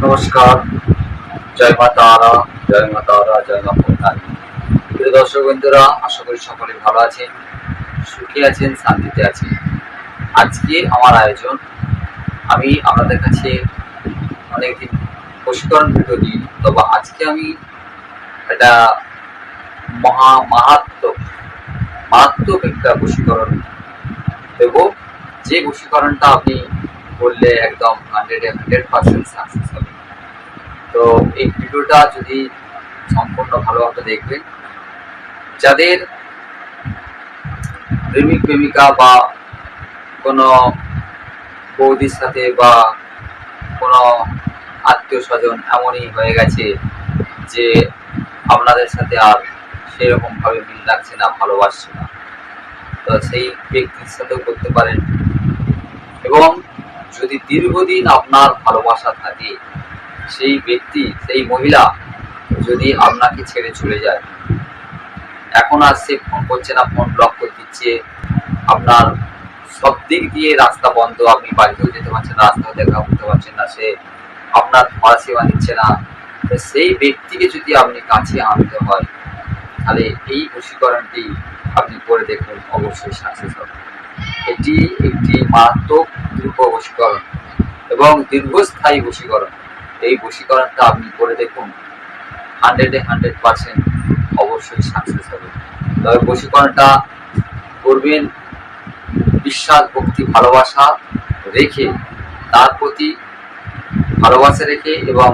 নমস্কার, জয় মা তারা, জয় মা তারা, জয় মা কল্যাণী। প্রিয় দর্শক বন্ধুরা, আশা করি সকলে ভালো আছেন, সুখী আছেন, শান্তিতে আছেন। আজকে আমার আয়োজন, আমি আপনাদের কাছে অনেকদিন বশীকরণ ভিডিও দিই, তবে আজকে আমি একটা মারাত্মক একটা বশীকরণ দেব, যে বশীকরণটা আপনি করলে একদম 100% সাকসেস হবে। তো এই ভিডিওটা যদি সম্পূর্ণ ভালোভাবে দেখবেন, যাদের প্রেমিক প্রেমিকা বা কোনো বৌদির সাথে বা কোনো আত্মীয় স্বজন এমনই হয়ে গেছে যে আপনাদের সাথে আর সেরকম ভাবে মিল লাগছে না, ভালোবাসছে না, তো সেই ব্যক্তির সাথেও করতে পারেন। এবং যদি দীর্ঘদিন আপনার ভালোবাসা থাকে, সেই ব্যক্তি, সেই মহিলা যদি আপনাকে ছেড়ে চলে যায়, এখন আর সে ফোন করছে না, ফোন ব্লক করে দিচ্ছে, আপনার সব দিক দিয়ে রাস্তা বন্ধ, আপনি বাড়িতেও যেতে পারছেন না, রাস্তাও দেখা করতে পারছেন না, সে আপনার ধরা সেবা নিচ্ছে না, সেই ব্যক্তিকে যদি আপনি কাছে আনতে হয়, তাহলে এই বশীকরণটি আপনি করে দেখুন, অবশ্যই সাকসেস হবে। এটি একটি মারাত্মক দ্রুত বশীকরণ এবং দীর্ঘস্থায়ী বশীকরণ। এই বশীকরণটা আপনি করে দেখুন, 100% অবশ্যই সাকসেস হবে। তবে বশীকরণটা করবেন বিশ্বাস, ভক্তি, ভালোবাসা রেখে, তার প্রতি ভালোবাসা রেখে, এবং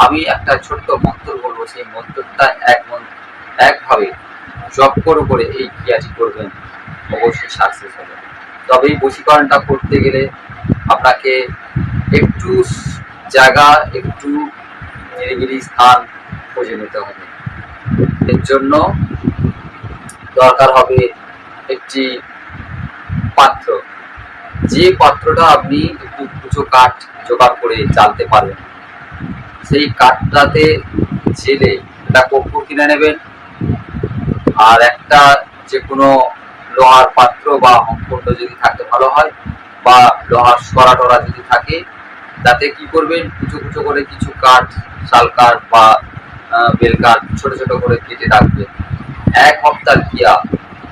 আমি একটা ছোট্ট মন্ত্র বলবো, সেই মন্ত্রটা একভাবে জপ করে এই ক্রিয়াটি করবেন, অবশ্যই সাকসেস হবে। তবে এই বশীকরণটা করতে গেলে আপনাকে একটু জায়গা, একটু নিরিবিলি স্থান খুঁজে নিতে হবে। এর জন্য দরকার হবে একটি পাত্র, যে পাত্রটা আপনি একটু কুচো কাঠ জোগাড় করে জ্বালতে পারবেন, সেই কাঠটাতে জেলে একটা কর্পূর কিনে নেবেন, আর একটা যে কোনো লোহার পাত্র বা হংকুণ্ড যদি থাকে ভালো হয়, বা লোহার সরা টরা যদি থাকে, তাতে কি করবেন, কুচো কুচো করে কিছু কাঠ, শাল কাঠ বা বেল কাঠ ছোট ছোট করে কেটে রাখবেন। এক হপ্তাহ ক্রিয়া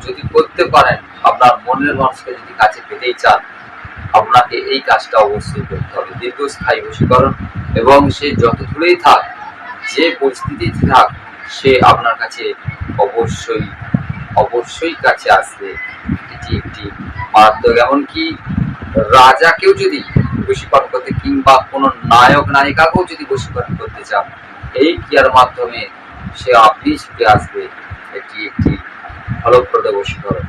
যদি করতে পারেন, আপনার মনের মানুষকে যদি কাছে পেতেই চান, আপনাকে এই কাজটা অবশ্যই করতে হবে। দীর্ঘস্থায়ী বশীকরণ, এবং সে যত দূরেই থাক, যে পরিস্থিতিতে থাক, সে আপনার কাছে অবশ্যই কাছে আসবে। এটি একটি মারাত্মক, এমনকি রাজাকেও যদি বশীকরণ করতে, কিংবা কোনো নায়ক নায়িকাকেও যদি বশীকরণ করতে চান, এই ক্রিয়ার মাধ্যমে সে আপনি ছুটে আসবে। এটি একটি ফলপ্রদ বশীকরণ।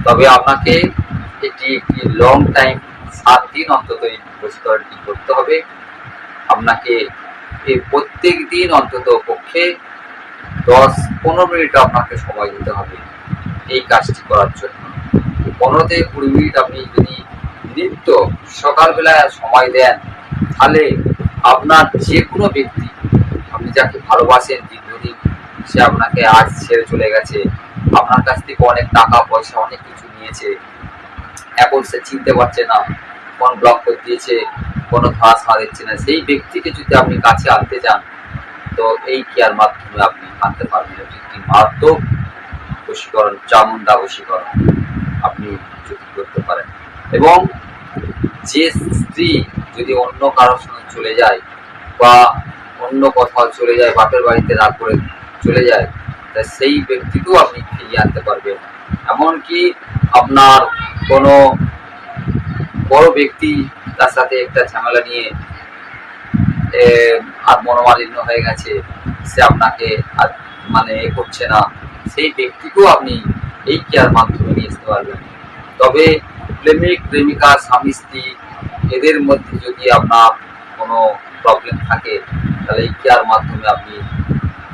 তবে আপনাকে এটি একটি লং টাইম, 7 দিন অন্তত এই বশীকরণটি করতে হবে। আপনাকে প্রত্যেক দিন অন্তত পক্ষে 10-15 মিনিট আপনাকে সময় দিতে হবে এই কাজটি করার জন্য। 15 থেকে 20 মিনিট আপনি যদি নিত্য সকালবেলায় সময় দেন, তাহলে আপনার যে কোনো ব্যক্তি, আপনি যাকে ভালোবাসেন দীর্ঘদিন, সে আপনাকে আজ ছেড়ে চলে গেছে, আপনার কাছ থেকে অনেক টাকা পয়সা অনেক কিছু নিয়েছে, এখন সে চিনতে পারছে না, ফোন ব্লক করে দিয়েছে, কোনো ধরা দিচ্ছে না, সেই ব্যক্তিকে যদি আপনি কাছে আনতে চান, তো এই ক্রিয়ার মাধ্যমে আপনি আনতে পারবেন। এটি একটি মারাত্মক বশীকরণ, চামুন্ডা বশীকরণ আপনি যদি করতে পারেন। এবং যে স্ত্রী যদি অন্য কারোর সঙ্গে চলে যায়, বা অন্য কোথাও চলে যায়, বাপের বাড়িতে রাগ করে চলে যায়, তা সেই ব্যক্তিকেও আপনি ফিরিয়ে আনতে পারবেন। এমনকি আপনার কোনো বড় ব্যক্তি, তার সাথে একটা ঝামেলা নিয়ে আর মনোমালিন্য হয়ে গেছে, সে আপনাকে আর করছে না, সেই ব্যক্তিকেও আপনি এই ক্রিয়ার মাধ্যমে নিয়ে আসতে পারবেন। তবে প্রেমিক প্রেমিকা, স্বামী স্ত্রী, এদের মধ্যে যদি আপনার কোনো প্রবলেম থাকে, তাহলে এই ক্রিয়ার মাধ্যমে আপনি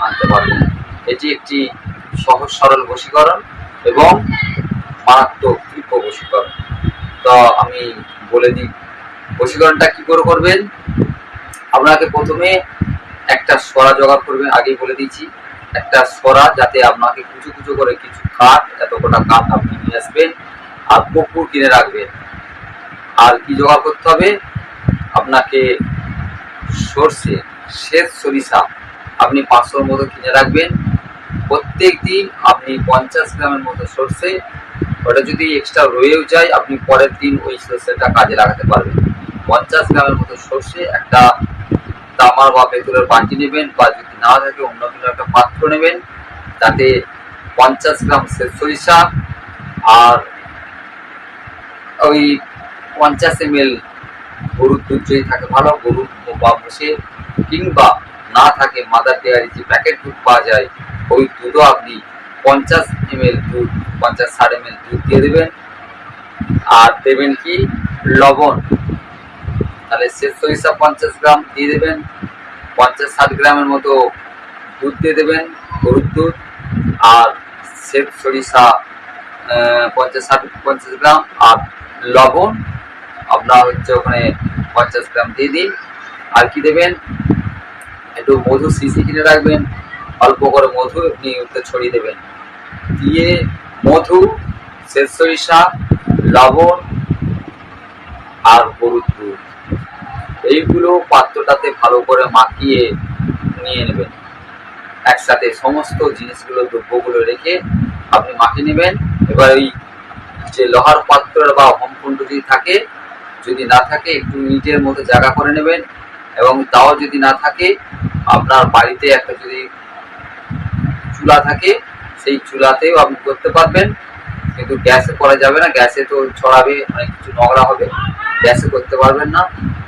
আনতে পারবেন। এটি একটি সহজ সরল বশীকরণ এবং মারাত্মক তীব্র বশীকরণ। তো আমি বলে দিই বশীকরণটা কি করে করবেন। আপনাকে প্রথমে একটা সরা জোগাড় করবেন, আগেই বলে দিয়েছি, একটা সরা, যাতে আপনাকে কুচো কুচো করে কিছু কাঠ, এত কটা কাঠ আপনি নিয়ে আসবেন, আর কর্পূর কিনে রাখবেন। আর কি জোগাড় করতে হবে, আপনাকে সর্ষে, শ্বেত সরিষা আপনি 500 মতো কিনে রাখবেন। প্রত্যেক দিন আপনি 50 গ্রামের মতো সর্ষে, ওটা যদি এক্সট্রা রয়েও যায় আপনি পরের দিন ওই সর্ষেটা কাজে লাগাতে পারবেন। 50 গ্রামের মতো সর্ষে একটা তামার বা পেতলের বাটি নেবেন, বা যদি না থাকে অন্য কোনো একটা পাত্র নেবেন, তাতে 50 গ্রাম শ্বেত সরিষা আর ওই 50 ml গরুর দুধ যদি থাকে ভালো, গরুর বা মোষের, কিংবা না থাকে মাদার ডেয়ারি যে প্যাকেট দুধ পাওয়া যায় ওই দুধও আপনি 50 ml দুধ, 50-60 ml দুধ দিয়ে দেবেন। আর দেবেন কি লবণ, তাহলে শ্বেত সরিষা 50 গ্রাম দিয়ে দেবেন, 50-60 গ্রামের মতো দুধ দিয়ে দেবেন গরুর দুধ, আর শ্বেত সরিষা 50 গ্রাম, আর লবণ আপনার হচ্ছে ওখানে 50 গ্রাম দিয়ে দিন। আর কি দেবেন, একটু মধু শিশি কিনে রাখবেন, অল্প করে মধু আপনি ছড়িয়ে দেবেন। দিয়ে মধু, শ্বেত সরিষা, লবণ আর গরুর দুধ এইগুলো পাত্রটাতে ভালো করে মাখিয়ে নিয়ে নেবেন। একসাথে সমস্ত জিনিসগুলো, দ্রব্যগুলো রেখে আপনি মাখিয়ে নেবেন। এবার ওই যে লোহার পাত্র বা হোমকুণ্ড যদি থাকে, যদি না থাকে একটু ইটের মতো জায়গা করে নেবেন, এবং তাও যদি না থাকে আপনার বাড়িতে একটা যদি চুলা থাকে সেই চুলাতেও আপনি করতে পারবেন, কিন্তু গ্যাসে করা যাবে না, গ্যাসে তো ছড়াবে, অনেক কিছু নোংরা হবে, গ্যাসে করতে পারবেন না।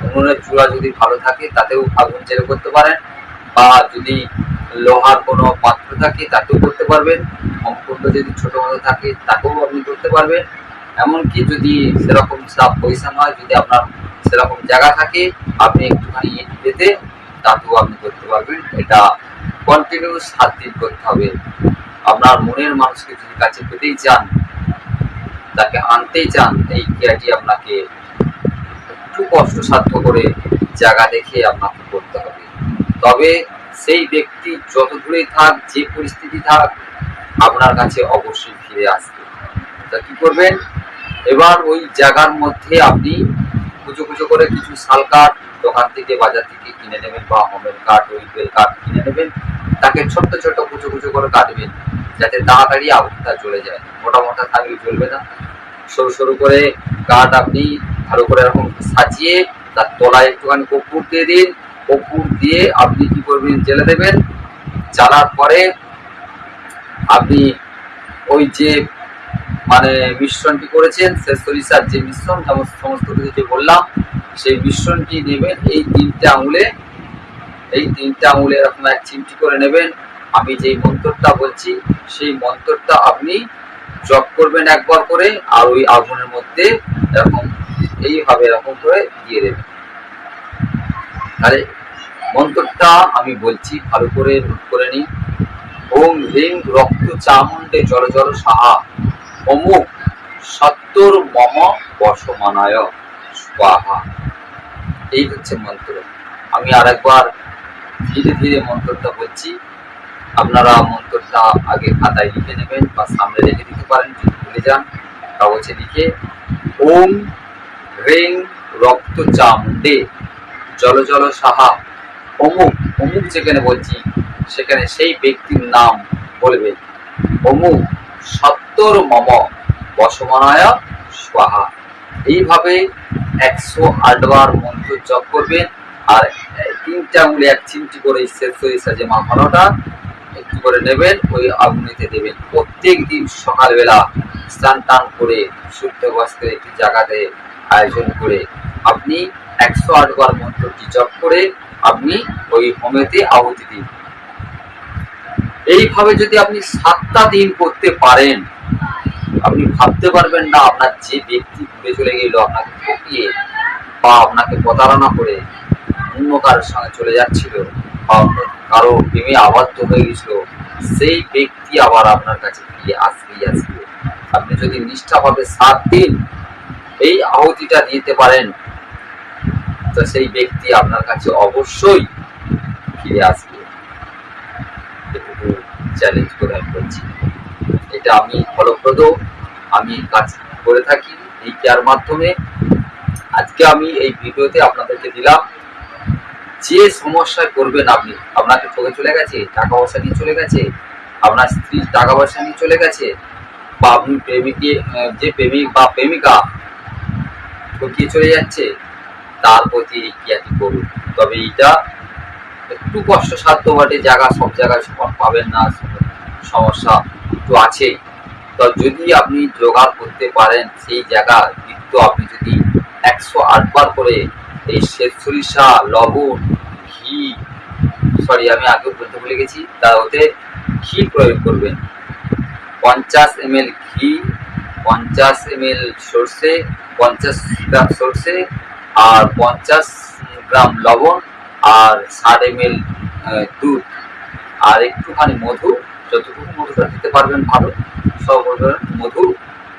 উনুনের চুলা যদি ভালো থাকে তাতেও আগুন জেলে করতে পারেন, বা যদি লোহার কোনো পাত্র থাকে তাতেও করতে পারবেন, হোমকুণ্ড যদি ছোট মতো থাকে তাতেও আপনি করতে পারবেন। এমনকি যদি সেরকম সাপ পয়সা নয়, যদি আপনার সেরকম জায়গা থাকে আপনি একটুখানি ইট পেতে তাতেও আপনি করতে পারবেন। এটা কন্টিনিউ 7 দিন করতে হবে। আপনার মনের মানুষকে যদি কাছে পেতেই চান, তাকে আনতেই চান, এই ক্রিয়াটি আপনাকে একটু কষ্টসাধ্য করে জায়গা দেখে আপনাকে করতে হবে। তবে সেই ব্যক্তি যত দূরেই থাক, যে পরিস্থিতি থাক, আপনার কাছে অবশ্যই ফিরে আসবে। তা কি করবেন, এবার ওই জায়গার মধ্যে আপনি কুচো কুচো করে কিছু শাল কাঠ দোকান থেকে, বাজার থেকে কিনে নেবেন, বা হোমের কাঠ, উইবেল কাঠ কিনে নেবেন। তাকে ছোট্ট ছোট্ট কুচো কুচো করে কাটবেন, যাতে তাড়াতাড়ি আগুনটা চলে যায়। মোটা মোটা থাকলে চলবে না। সরু সরু করে কাঠ আপনি ভালো করে এরকম সাজিয়ে তার তলায় একটুখানি কর্পূর দিয়ে দিন। কর্পূর দিয়ে আপনি কি করবেন, জেলে দেবেন। জ্বালার পরে আপনি ওই যে মানে মিশ্রণটি করেছেন, শ্বেত সরিষার যে মিশ্রণ, সমস্ত কিছু যে বললাম, সেই মিশ্রণটি নেবেন। এই 3টে আঙুলে এরকম এক চিমটি করে নেবেন। আমি যেই মন্ত্রটা বলছি সেই মন্ত্রটা আপনি জপ করবেন একবার করে, আর ওই আগুনের মধ্যে এরকম এইভাবে এরকম করে দিয়ে দেবেন। তাহলে মন্ত্রটা আমি বলছি, ভালো করে নোট করে নিন। ওম হ্রিং রক্ত চামুণ্ডে জল জল সাহা অমুক 70 মম বশমানায় স্বাহা। এই হচ্ছে মন্ত্র। আমি আরেকবার ধীরে ধীরে মন্ত্রটা বলছি, আপনারা মন্ত্রটা আগে খাতায় লিখে নেবেন, বা সামনে রেখে দিতে পারেন যদি ভুলে যান, কাগজে লিখে। ওম হ্রিং রক্ত চামুণ্ডে জল জল সাহা অমুক, অমুক যেখানে বলছি সেখানে সেই ব্যক্তির নাম বলবেন। অমুক 70 মম বশমানায় স্বাহা। এইভাবে 108 বার মন্ত্র জপ করবেন। আর 3টে আঙুলে এক চিমটি করে শ্বেত সরিষা যে মাখানোটা একটু করে নেবেন, ওই আগুনেতে দেবেন। প্রত্যেক দিন সকালবেলা স্নান টান করে শুদ্ধ বস্ত্রে একটি জায়গাতে আয়োজন করে আপনি 108 বার মন্ত্রটি জপ করে আপনি ওই হোমেতে আহুতি দিন। এইভাবে যদি আপনি 7টা দিন করতে পারেন, আপনি ভাবতে পারবেন না আপনার যে ব্যক্তি ঘুরে চলে গেল আপনাকে ঠকিয়ে, বা আপনাকে প্রতারণা করে অন্য কারোর সঙ্গে চলে যাচ্ছিল, বা অন্য কারো প্রেমে আবদ্ধ হয়ে গেছিল, সেই ব্যক্তি আবার আপনার কাছে ফিরে আসবেই আসবে। আপনি যদি নিষ্ঠাভাবে 7 দিন এই আহুতিটা দিতে পারেন, তো সেই ব্যক্তি আপনার কাছে অবশ্যই ফিরে আসবে। এটুকু চ্যালেঞ্জ করে আমি বলছি। এটা আমি ফলপ্রদ আমি কাজ করে থাকি এই ক্রিয়ার মাধ্যমে। আজকে আমি এই ভিডিওতে আপনাদেরকে দিলাম যে সমস্যায় পড়বেন আপনি, আপনাকে ঠকে চলে গেছে, টাকা পয়সা নিয়ে চলে গেছে, আপনার স্ত্রী টাকা পয়সা নিয়ে চলে গেছে, বা আপনি প্রেমিকে যে প্রেমিক বা প্রেমিকা ঠকিয়ে চলে যাচ্ছে, তার প্রতি এই ক্রিয়াটি করুন। তবে এইটা একটু কষ্টসাধ্য বটে, সব জায়গায় সমান পাবেন না, সমস্যা একটু আছেই। তো যদি আপনি জোগাড় করতে পারেন সেই জায়গা, কিন্তু আপনি যদি 108 বার করে এই শ্বেত সরিষা, লবণ, ঘি, আমি আগেও বলতে ভুলে গেছি, তা ওতে ঘি প্রয়োগ করবেন। 50 ml ঘি, 50 ml সর্ষে, 50 গ্রাম সর্ষে, আর 50 গ্রাম লবণ, আর 60 ml দুধ, আর একটুখানি মধু, যতটুকু মধুটা দিতে পারবেন ভালো, সব মধু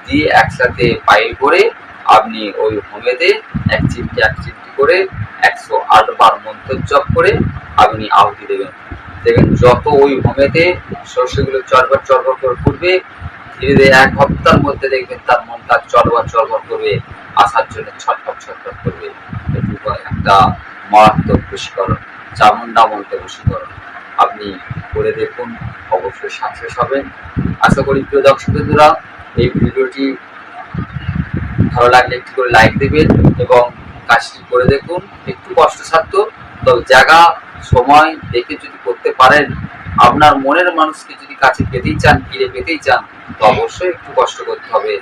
দিয়ে একসাথে পাইল করে আপনি ওই হোমেতে এক চিমটি করে 108 বার মন্ত্র জপ করে আপনি আহুতি দেবেন। দেখবেন যত ওই হোমেতে সর্ষেগুলো চরবার করে ফুটবে, ধীরে ধীরে 1 সপ্তাহের মধ্যে দেখবেন তার মনটা চরবার করবে, আসার জন্য ছটফট করবে। এটুকু একটা মারাত্মক বশীকরণ, চামুন্ডা মন্ত্র বশীকরণ। আপনি করে দেখুন, অবশ্যই সাকসেস হবেন। আশা করি প্রিয় দর্শক বন্ধুরা, এই ভিডিওটি ভালো লাগলে একটু করে লাইক দেবেন এবং কাজটি করে দেখুন। একটু কষ্টসাধ্য, তবে জায়গা সময় দেখে যদি করতে পারেন, আপনার মনের মানুষকে যদি কাছে পেতেই চান, ফিরে পেতেই চান, তো অবশ্যই একটু কষ্ট করতে হবে।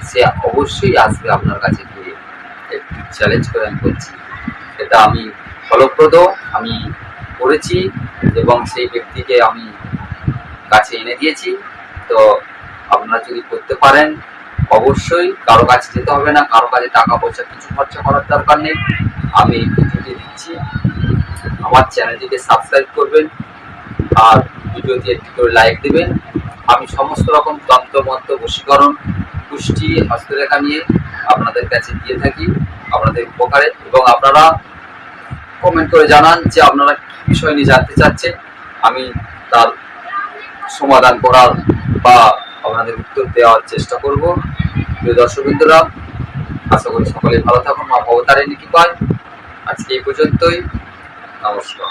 সে অবশ্যই আসবে আপনার কাছে ফিরে। একটু চ্যালেঞ্জ করে আমি বলছি, এটা আমি ফলপ্রদ আমি করেছি এবং সেই ব্যক্তিকে আমি কাছে এনে দিয়েছি। তো আপনারা যদি করতে পারেন, অবশ্যই কারো কাছে যেতে হবে না, কারো কাছে টাকা পয়সা কিছু খরচা করার দরকার নেই। আমি ভিডিওটি দিচ্ছি, আমার চ্যানেলটিকে সাবস্ক্রাইব করবেন আর ভিডিওটি একটু করে লাইক দেবেন। আমি সমস্ত রকম তন্ত্রমন্ত্র, বশীকরণ, পুষ্টি, হস্তরেখা নিয়ে আপনাদের কাছে দিয়ে থাকি আপনাদের উপকারে, এবং আপনারা কমেন্ট করে জানান যে আপনারা কি বিষয় নিয়ে জানতে চাচ্ছেন, আমি তার সমাধান করার বা আপনাদের উত্তর দেওয়ার চেষ্টা করব। প্রিয় দর্শক বন্ধুরা, আশা করি সকলে ভালো থাকুন, মা ভবতারিণী কৃপায়। আজকে এই পর্যন্তই, নমস্কার।